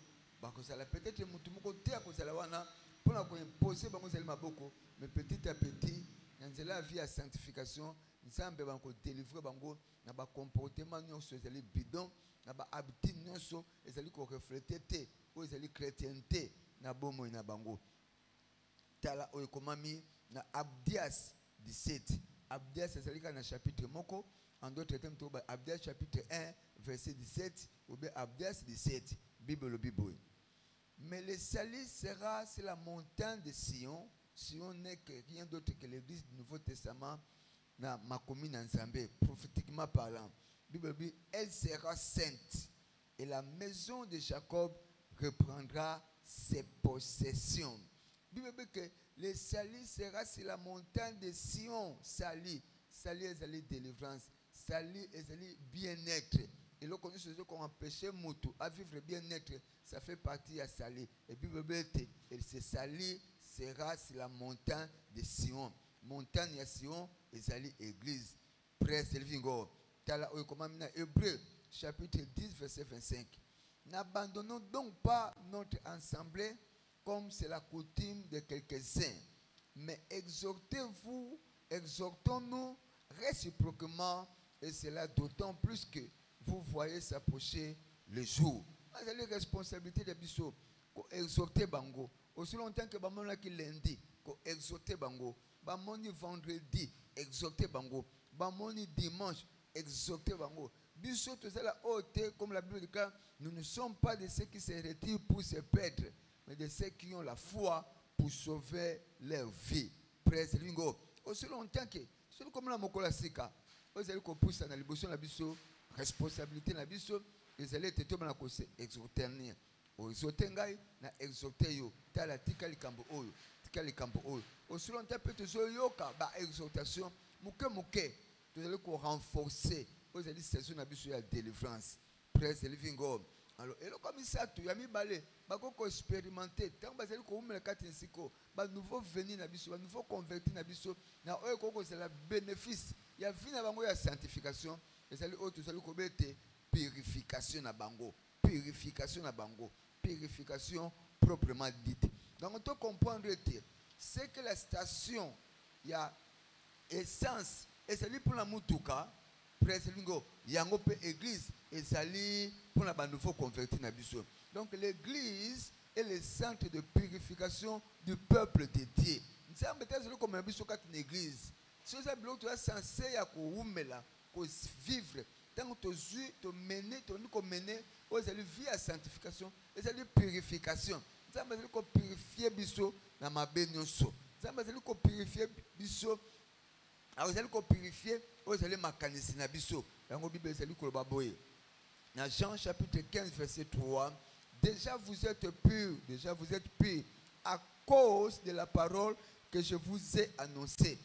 Peut-être mutu moko te akozala wana pour na ko imposer bango zali maboko, mais petit à petit nzela vie à sanctification nzambe bango délivrer bango na ba comportement nyonso ezali bidon na ba habitude nyonso ezali ko refléter te o ezali chrétienté na bomo na bango tala oyo komami na Abdias 17. Abdias ezali ka na chapitre moko, en d'autres termes to ba Abdias chapitre 1 verset 17 ou bien Abdias 17 Bible. Mais le salut sera sur la montagne de Sion. Sion n'est que rien d'autre que l'église du Nouveau Testament dans ma commune en Zambie, prophétiquement parlant. Bible dit, elle sera sainte et la maison de Jacob reprendra ses possessions. Bible dit que le salut sera sur la montagne de Sion. Salut est délivrance. Salut est bien-être. Et là, on sait qu'on empêche Moutou à vivre bien-être, ça fait partie à Sali. Et puis, et ce Sali sera sur la montagne de Sion. Montagne de Sion, et Sali église. Presse, Elvingo. Tala, comme Hébreu, chapitre 10, verset 25. N'abandonnons donc pas notre assemblée comme c'est la coutume de quelques-uns, mais exhortons-nous réciproquement, et cela d'autant plus que vous voyez s'approcher le jour. C'est la responsabilité de Bissot. Exhorter Bango. Aussi longtemps que Bamona qui lundi, exhorter Bango. Bamoni vendredi, exhorter Bango. Bamoni dimanche, exhorter Bango. Bissot, tout ça la haute, comme la Bible dit, nous ne sommes pas de ceux qui se retirent pour se perdre, mais de ceux qui ont la foi pour sauver leur vie. Presse Lingo. Aussi longtemps que, c'est comme la Mokola Sika, vous allez pousse dans l'émotion de la Bissot. Responsabilité na biso ezali teto bana ko se exhorter ni o exhorter ngai na exhorter yo tala tika likambo oyo osilon tapeto zo yoka ba exhortation muke tozali ko renforcer ezali saison na biso ya délivrance praise living God. Alors elo comme ça tu ya mibale bako ko expérimenter tant bazali ko umela kati nsiko ba nouveau venu na biso ba nouveau converti na biso na oyo ko c'est la bénéfice ya vie na bango ya sanctification. Et c'est l'autre, c'est le purification na bango. Purification proprement dite. Donc on doit comprendre que c'est que la station, il y a essence, et c'est pour la Moutouka, presque il y a une église, et c'est pour la nouveau converti na biso. Donc l'église est le centre de purification du peuple de Dieu. Nous sommes peut-être comme une église. Si vous avez censé à vivre tant que tu mener aux vie à sanctification et à purification. Ça veut dire qu'on purifie biso dans ma bénioso. Ça veut dire qu'on purifie biso. Alors vous allez qu'on purifier aux allez makanisi na biso. Dans la Bible c'est lui ko baboye. Dans Jean chapitre 15 verset 3, déjà vous êtes purs à cause de la parole que je vous ai annoncée.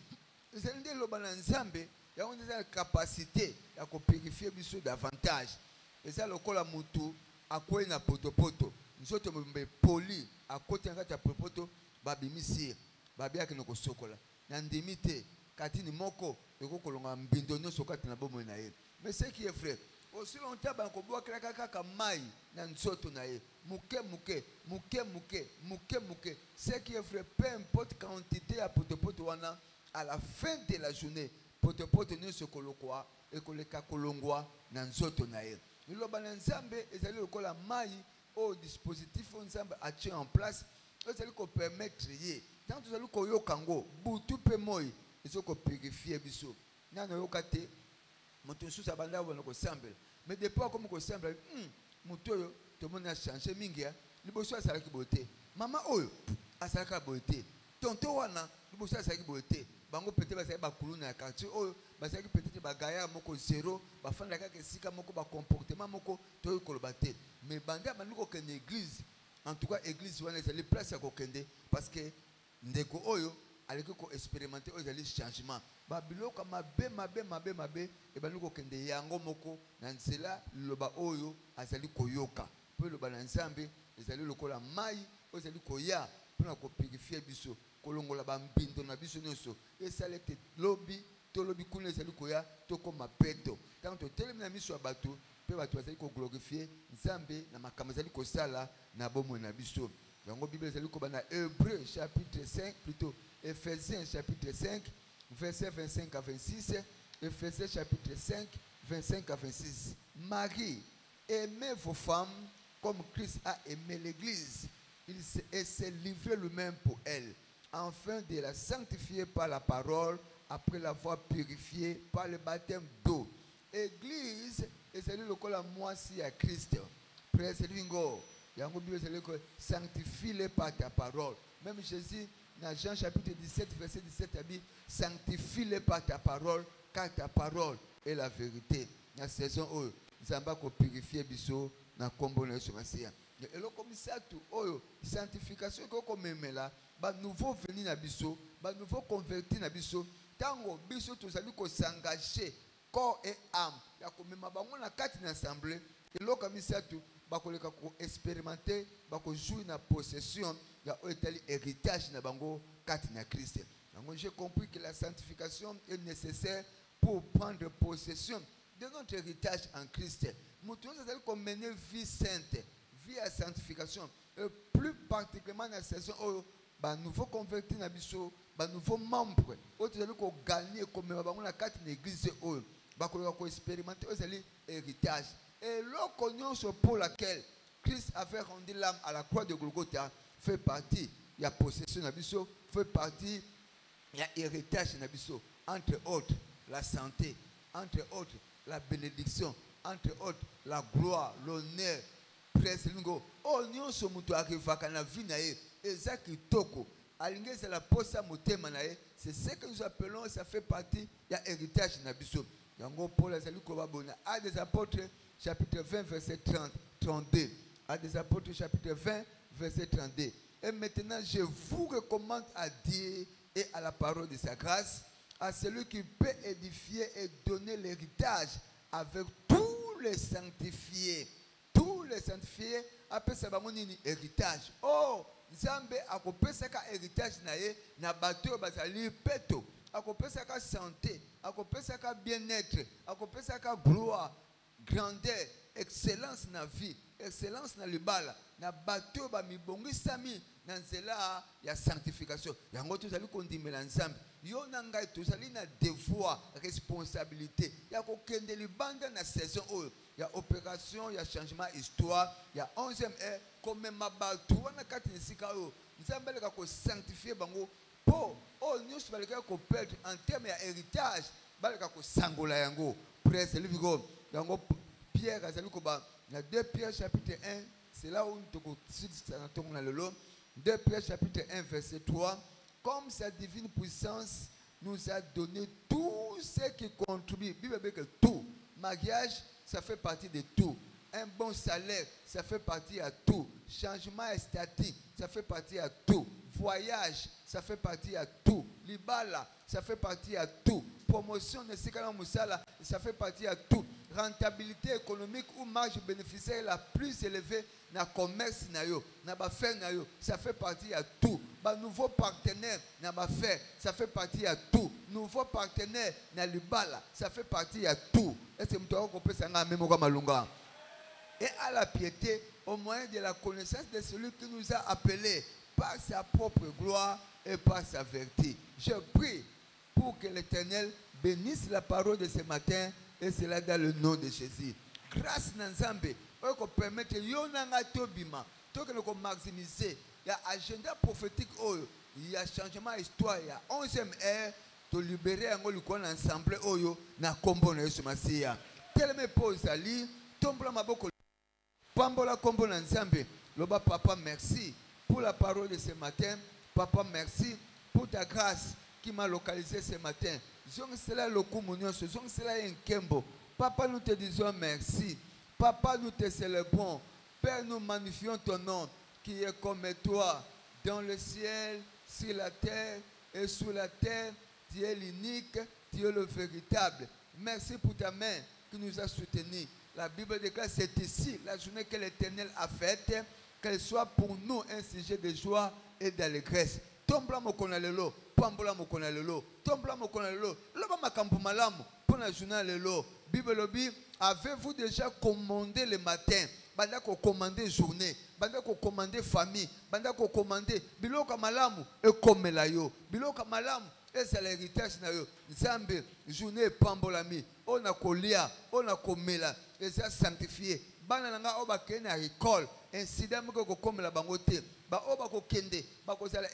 Vous allez dire le Nzambe. Il y a une capacité à purifier davantage. Et ça, le col à Moutou, à quoi il y a poto. Nous sommes polis, à côté de poto, babimisi, babia qui nous sokola. Nandimite, katini moko, et qu'on a mbindonné sur katina bomo naïe. Mais ce qui est vrai, aussi longtemps banko boa kaka mai na nzoto na ye muke ce qui est vrai peu importe quantité ya potopoto wana à la fin de la journée potopoto ne se kolokwa et koleka kolongwa na nzoto na ye liloba na nzambe ezali lokola mai au dispositif nzambe a tient en place ezali ko permettre ye tant ezali ko yokango butu pe moi ezali ko purifier biso nana yokate moto nsusu abanda wana ko sambela mais depuis comme ko sambela moto yo to mona changer mingi ya liboso asalaki bote mama oyo asalaka bote tonto wana liboso asalaki bote bango peut-être basali bakulu na quartier oyo basali peut-être bagaya moko zéro bafanda kaka esika moko ba comportement moko to koloba te mais banda banduko ke église en tout cas église wana ezali place ya kokende parce que ndeko oyo aleki ko expérimenter oyo ezali changement babiloko mabe e banduko kende yango moko na nzela loba oyo azali koyoka po loba na nzambe ezali lokola mai oyo ezali koya pona ko purifier biso kolongola bambindo na biso nyonso esalete lobi tolobi kuna ezali koya tokoma peto tanto telemi na miso ya bato pe bato bazali ko glorifier nzambe na makambo ezali kosala na bomoi na biso yango bible ezali koba na Hébreux chapitre 5 plutôt Éphésiens chapitre 5 verset 25 à 26 Éphésiens chapitre 5 25 à 26 Marie, aimez vos femmes comme Christ a aimé l'église et s'est livré lui-même pour elle afin de la sanctifier par la parole après l'avoir purifiée par le baptême d'eau. Église, et c'est le cas moi si à Christ. Près c'est l'ingo. Yango Bible c'est le sanctifie-les par ta parole. Même Jésus dans Jean chapitre 17 verset 17 a dit sanctifie-les par ta parole car ta parole est la vérité. La saison où Zamba ko purifier biso na kombo na Yesu Masia. Et le commissaire tout oyo sanctification ko memela ba nouveau venu na biso, ba nouveau converti na biso. Tango biso tozali ko s'engager corps et âme. Ya ko mema bango na kati na assemblée. Et le commissaire tout ba ko leka ko expérimenter, ba ko jouer na possession ya otali héritage na bango kati na Christ. Donc j'ai compris que la sanctification est nécessaire pour prendre possession de notre héritage en Christ. Nous devons mener vie sainte, vie à sanctification, et plus particulièrement dans la saison où nouveau converti na biso, nouveau membre, où nous allons gagner comme la carte de l'église où nous allons expérimenter l'héritage. Et l'occasion pour laquelle Christ avait rendu l'âme à la croix de Golgotha fait partie, il y a possession na biso, fait partie, il y a héritage na biso, entre autres la santé, entre autres la bénédiction, entre autres la gloire, l'honneur, preselingo. Oh nyonso mutu akivaka na vie na ye, ezaki toko. Alingeza la posa motema na ye, c'est ce que nous appelons, ça fait partie ya héritage na biso. Yango Paul azali ko babona à des apôtres chapitre 20 verset 30 32. À des apôtres chapitre 20 verset 32. Et maintenant je vous recommande à Dieu et à la parole de sa grâce, à celui qui peut édifier et donner l'héritage avec tous les sanctifiés. Tous les sanctifiés appellent ça un héritage. Oh, Nzambe akopesa ka héritage na ye na bato bazali peto. Akopesa ka santé, akopesa ka bien-être, akopesa ka gloire, grandeur, excellence na vie, excellence na libala, na bato ba mibongisami na nzela ya sanctification. Yango tozali kondimela Nzambe. Yo na ngai tozali na devoir, responsabilité. Ya kokende libanda na saison oyo. Ya opération, ya changement histoire, ya 11e heure comme mabatu wana kati nisika oyo. Nzambe leka ko sanctifier bango po o nyusu baleka ko perdre en terme ya héritage, baleka ko sangola yango. Praise the living God. Yango Pierre azali ko ba na 2 Pierre chapitre 1, c'est là où nous toko na lelo. 2 Pierre chapitre 1 verset 3. Comme sa divine puissance nous a donné tout ce qui contribue. Bible dit que tout. Mariage, ça fait partie de tout. Un bon salaire, ça fait partie à tout. Changement statique, ça fait partie à tout. Voyage, ça fait partie à tout. Libala, ça fait partie à tout. Promotion de Sikala Moussala, ça fait partie à tout. Rentabilité économique ou marge bénéficiaire la plus élevée dans le commerce, dans l'affaire, ça fait partie à tout. Nouveau partenaire dans l'affaire, ça fait partie à tout. Nouveau partenaire dans le bala, ça fait partie à tout. Est-ce que tu peux faire un malunga? Et à la piété, au moyen de la connaissance de celui qui nous a appelés par sa propre gloire et par sa vertu. Je prie pour que l'Éternel bénisse la parole de ce matin, et cela dans le nom de Jésus. Grâce Nanzambe, on permet que Yonanga Tobima, tout que nous maximiser, il y a agenda prophétique, il y a changement d'histoire, il y a 11e ère, de libérer un ensemble, na combo na Yesu Masia. Tel me pose ali, tombola maboko, pambola combo na Nzambe, loba papa merci pour la parole de ce matin, papa merci pour ta grâce qui m'a localisé ce matin. Zong cela le communion, zong cela un kembo. Papa, nous te disons merci. Papa, nous te célébrons. Père, nous magnifions ton nom qui est comme toi dans le ciel, sur la terre et sous la terre. Tu es l'unique, tu es le véritable. Merci pour ta main qui nous a soutenus. La Bible déclare, c'est ici la journée que l'Éternel a faite, qu'elle soit pour nous un sujet de joie et d'allégresse. Tombla mokona lelo, pambola mokona lelo, tombla mokona lelo, loba makambu malamu, pour la journée lelo. Bible lobi, avez-vous déjà commandé le matin? Banda ko commander journée, banda ko commander famille, banda ko commander biloka malamu e komela yo, biloka malamu et c'est l'héritage na yo. Nzambe journée pambolami, on a kolia, on a komela, et ça sanctifié. Bana nanga oba kena recall, incident moko ko komela bangote, ba oba ko kende, ba ko sala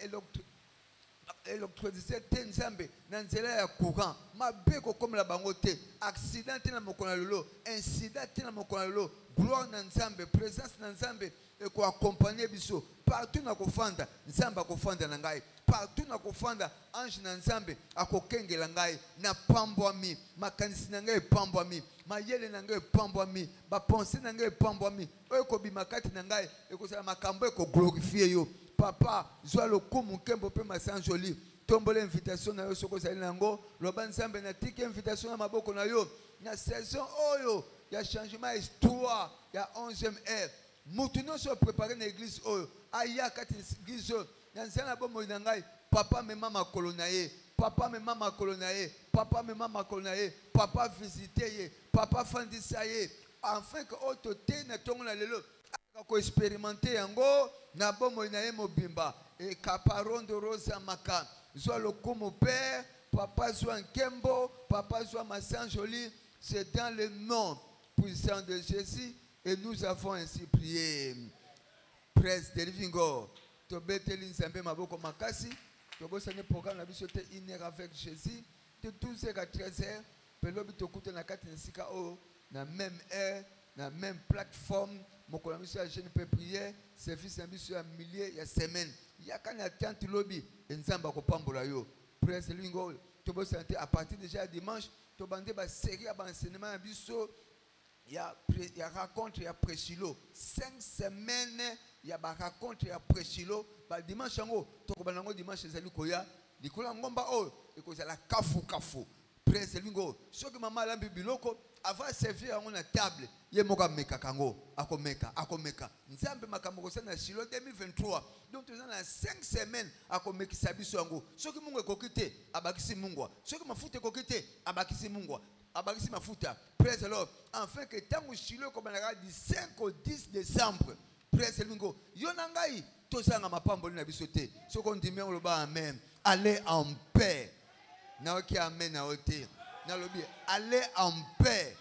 électricité te Nzambe na nzela ya courant, mabe ko komela bangote, accident te na mokona lolo, incident te na mokona lolo, gloire na Nzambe, présence na Nzambe et ko accompagner biso partout na kofanda, Nzambe akofanda na ngai. Partout na kofanda ange na Nzambe akokengela ngai na pambwami, makanisi na ngai pambwami, mayele na ngai pambwami, ba pensée na ngai pambwami, eko bimakati na ngai eko sala makambo eko glorifier yo. Papa, zwa le kumu kembo pe masan joli. Tombole invitation na yo soko sali nango, loba Nzambe na tiki invitation na maboko na yo. Na saison oyo ya changement histoire ya 11e ère. Mutu no so préparer na église oyo. Aya kati église oyo. Nanzana bomo inangai, papa me mama kolonaye, papa me mama kolonaye, papa me mama kolonaye, papa visiter ye, papa fandisa ye, afin que autorité na tongo na lelo, ako expérimenter yango na bomo inaye mobimba et caparondo rosa maka, soit le comme père, papa soit un kembo, papa soit massan joli, c'est dans le nom puissant de Jésus et nous avons ainsi prié. Praise the living God. Tobeteli Nzambe maboko makasi, tobosane programme na biso te 1 heure avec Jésus, de 12h à 13h, pelobi tokuta na kati nsika o na même heure, na même plateforme, mokolo biso ya jeune peut prier, service na biso ya milliers ya semaine. Yaka na tante lobi Nzamba ko pambola yo. Praise the living God. Tobosane à partir déjà dimanche, tobande ba série ba enseignement na biso. Il y a raconte, il y a prêchilo. 5 semaines, il y a raconte, il y a prêchilo. Dimanche, dimanche, c'est Lukoya. Nicolas Ngomba, et que c'est la kafu. Presse Lingo. Ce que maman l'a biloko, avant de servir à une table, il y a moka meka kango, akomeka. Nzambe makamoko na Shilo 2023. Donc, nous avons 5 semaines à komeki sabiso ango. Ce que mungo kokite, abakisi mungwa. Ce que mafute kokite, abakisi mungwa. Abakisi mafuta. Praise the Lord. Enfin que tant que Shilo comme du 5 au 10 décembre. Praise the Lord. Yonangai tosanga mapambo na bisote. Ce qu'on dit bien le bas amen. Allez en paix. Naoki amen naote. Na lobi allez en paix.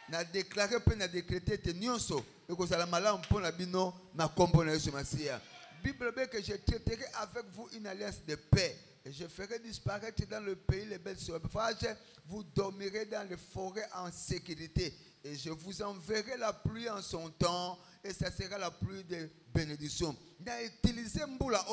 Na déclarer pe na décréter te nyonso et que ça la malamu pour la bino na kombo na Yesu Masia. Bible dit que je traiterai avec vous une alliance de paix. Et je ferai disparaître dans le pays les belles sauvages. Vous dormirez dans les forêts en sécurité. Et je vous enverrai la pluie en son temps. Et ça sera la pluie de bénédiction. N'a utilisé Mboula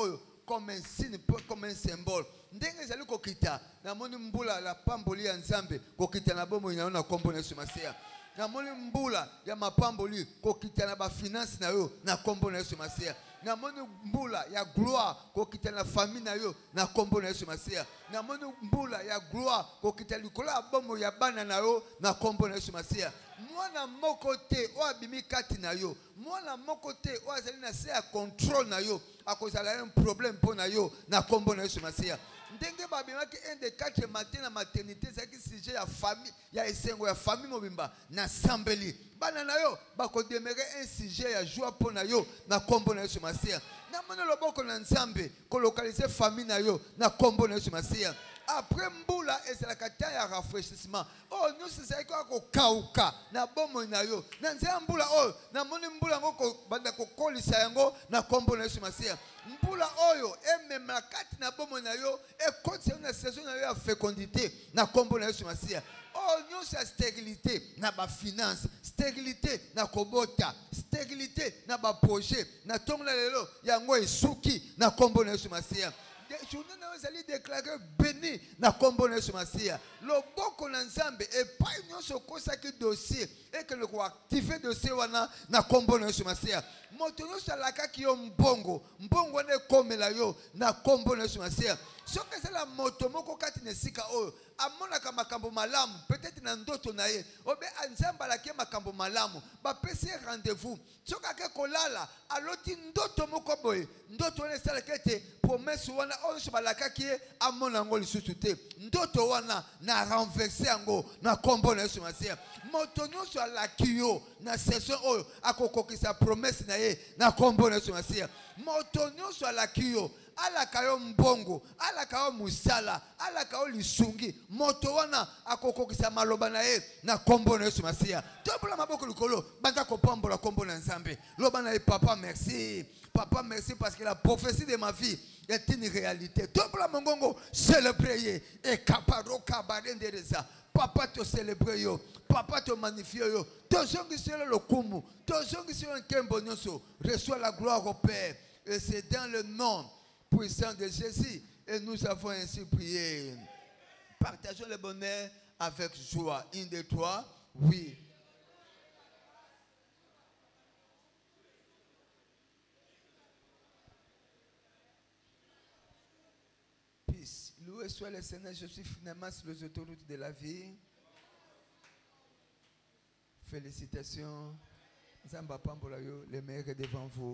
comme un signe, comme un symbole. Ndenge zali kokita. Na moni Mboula la pamboli ya Nzambe. Kokita na bomo inaona kombo na Yesu Masia. Na moni Mboula ya mapamboli. Kokita na ba finance na yo. Na kombo na Yesu Masia. Na moni mbula ya gloire kokita na famille na yo na kombo na Yesu Masia. Na moni mbula ya gloire kokita likola bomo ya bana na yo na kombo na Yesu Masia. mwana moko te o abimi kati na yo mwana moko te o azali na se ya contrôle na yo akozala un problème mpo na yo na kombo na Yesu Masiya ndenge babimaki un des 4 matin na maternité ezalaki sujet ya famille ya esengo ya famille mobimba na sambeli bana na yo bakodemere un sujet ya joie mpo na yo na kombo na Yesu Masiya na mona loboko na Nzambe kolokalize famille na yo na kombo na Yesu Masiya après mbula ezalaka temps ya rafraîchissement oh nyonso ezalaki kokauka na bomoi na yo na nzela mbula oyo namoni mbula yango banda kokolisa yango na kombo na Yesu Masiya mbula oyo emema kati na bomoi na yo ekotisa yo na saison na yo ya fécondité na kombo na Yesu Masiya oh nyonso ya stérilité na bafinance stérilité na kobota stérilité na baprojet na ntongo na lelo yango esuki na kombo na Yesu Masiya journée na ezali déclaré béni na kombo na Yesu Masiya loboko na Nzambe epai nyonso kosaki dossier ekele koactive dossier wana na kombo na Yesu Masiya moto nyonso alakaki yo mbongo wana ekomela yo na kombo na Yesu Masiya soki ezala moto moko kati na esika oyo amonaka makambo malamu peut-être na ndoto na ye obe Nzambe alaki makambo malamu bapesi ye rendez-vous soki ake kolala aloti ndoto moko boye ndoto wana esalaki ete promesse wana oyo nyonso balakaki ye amona yango lisusu te ndoto wana na renverse yango na kombo na Yesu Masiya moto nyonso alaki yo na saison oyo akokokisa promesse na ye na kombo na Yesu Masiya moto nyonso alaki yo alaka yo mbongo alaka yo musala alaka yo lisungi moto wana akokokisa maloba na ye na kombo na Yesu Masiya tobola maboko likolo banda kopambola kombo na Nzambe loba na ye papa merci parce que la prophétie de ma vie est une réalité tobola mongongo célébrer et kaparo kabarendereza papa te célébrer yo papa te magnifier yo tozongisela lokumu tozongisela nkembo nyonso reçois la gloire au Père et c'est dans le nom puissant de Jésus et nous avons ainsi prié. Partageons le bonheur avec joie. 1, 2, 3, oui. Peace. Loué soit le Seigneur, je suis finalement sur les autoroutes de la vie. Félicitations. Zamba Pambolayo, le meilleur est devant vous.